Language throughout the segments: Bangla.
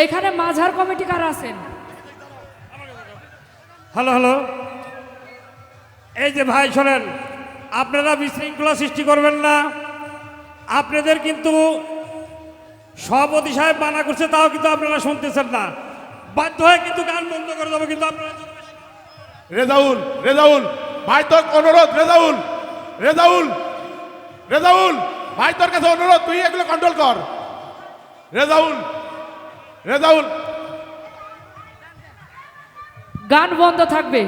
এখানে মাঝার কমিটি কারা আছেন? হ্যালো হ্যালো, এই যে ভাই শোনেন, আপনারা বিশৃঙ্খলা সৃষ্টি করবেন না। আপনাদের কিন্তু সভাপতি সাহেব মানা করছে, তাও কিন্তু আপনারা শুনতেছেন না। বাধ্য হয়ে কিন্তু গান বন্ধ করে দেবো কিন্তু আপনারা। রেজাউল, রেজাউল ভাই তোর অনুরোধ, রেজাউল, রেজাউল, রেজাউল ভাই তোর কাছে অনুরোধ, তুই এগুলো কন্ট্রোল কর। রেজাউল, রেজাউল গান বন্ধ থাকবে,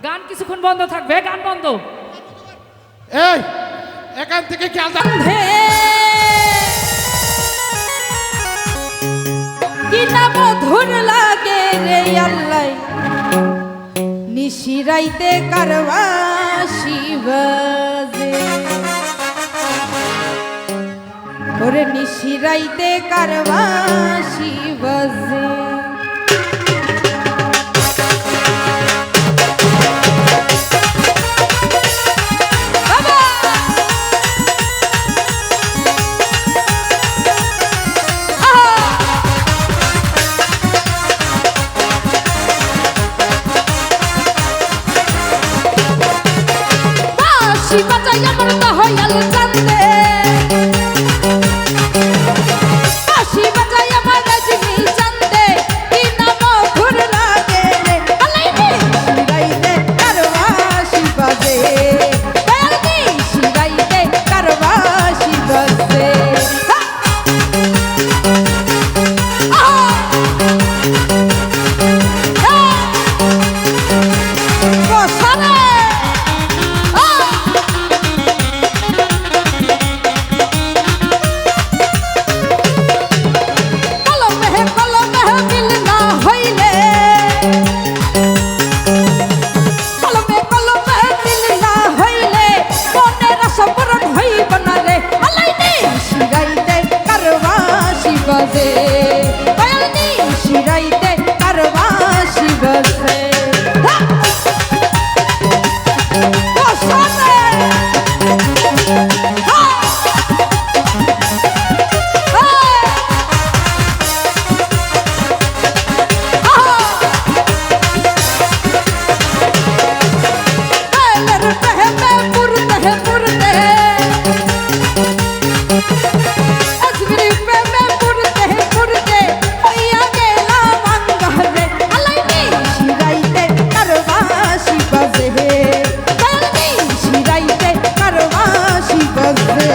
গান কিছুক্ষণ বন্ধ থাকবে, গান বন্ধ। এই এখান থেকে খেয়াল থাক। কি না মধুর লাগে রে আল্লাহ, নিশিরাইতে কারবাসি বাজে, ওরে নিশিরাইতে কারবাসি বাজে। বাঁশি বাজাই আমার দয়াল চান্দে, বাঁশি বাজাই আমার রজনী চান্দে, কি না মধুর লাগে রে আলাইনি শিরাইতে কারবাসি বাজে, দয়ালনি শিরাইতে কারবাসি বাজে। শিরাইতে কারবাসি বাজে।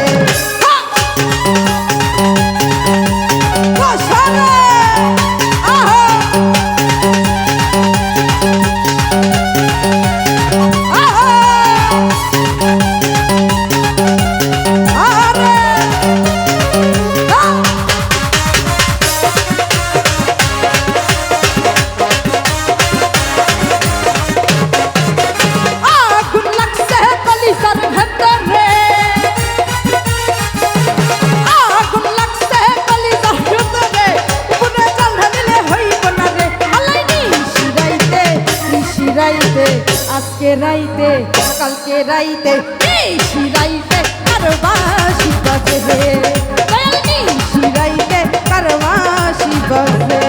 আজকে রাইতে কালকে রাইতে শিরাইতে কারবাসি বাজে, দয়ালনি শিরাইতে কারবাসি বাজে।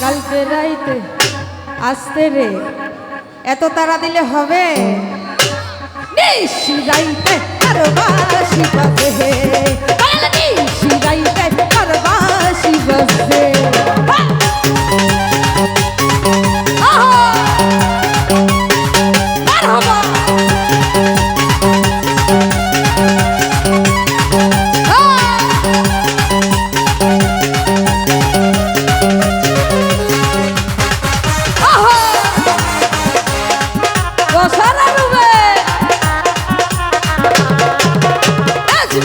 কালকে রাইতে আসতে রে, এত তারা দিলে হবে? নিশি রাইতে আর বাসি বাজে, নিশি রাইতে আর বাসি বাজে।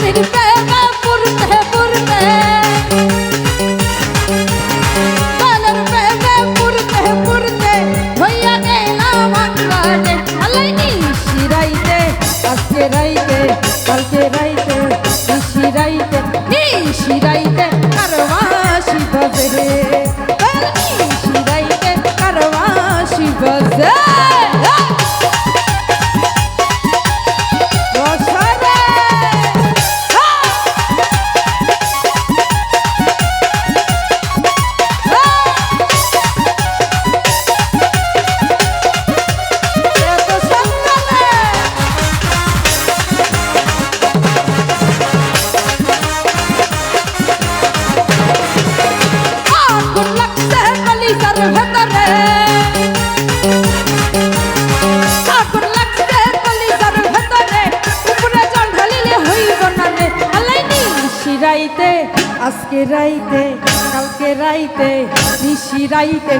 मेरी प्रेमा पुरते पुरते कलर प्रेमा पुरते पुरते भैया गेला मंगले अल्लाई निशी राइते আজকে রাইতে কালকে রাইতে নিশি রাইতে কারবাসি বাজে, নিশি রাইতে কারবাসি বাজে। আজকে রাইতে কালকে রাইতে নিশি রাইতে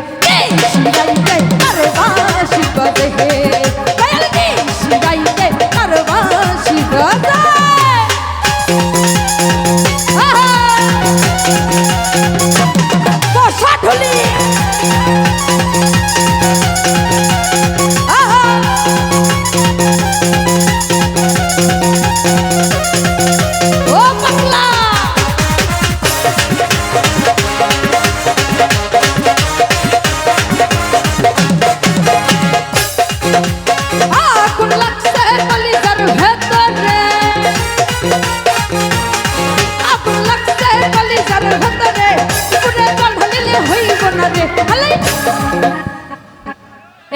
কারবাসি বাজে, নিশি রাইতে কারবাসি বাজে। বর্ষা ঢুলি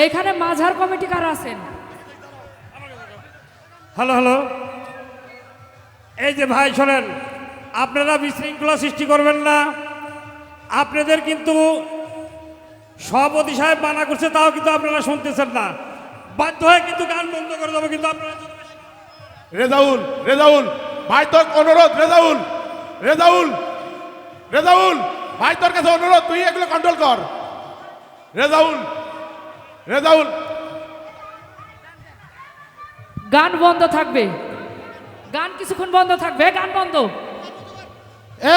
এখানে মাঝার কমিটি কারা আছেন? হ্যালো হ্যালো, এই যে ভাই শোনেন, আপনারা বিশৃঙ্খলা সৃষ্টি করবেন না। আপনাদের কিন্তু সভাপতি সাহেব মানা করছে, তাও কিন্তু আপনারা শুনতেছেন না। বাধ্য হয়ে কিন্তু গান বন্ধ করে দেবো কিন্তু আপনারা। রেজাউল রেজাউল ভাই তোর অনুরোধ, রেজাউল রেজাউল রেজাউল ভাই তোর কাছে অনুরোধ, তুই এগুলো কন্ট্রোল কর। রেজাউল রেজাউল গান বন্ধ থাকবে, গান কিছুক্ষণ বন্ধ থাকবে, গান বন্ধ।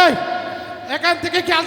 এই এখান থেকে খেয়াল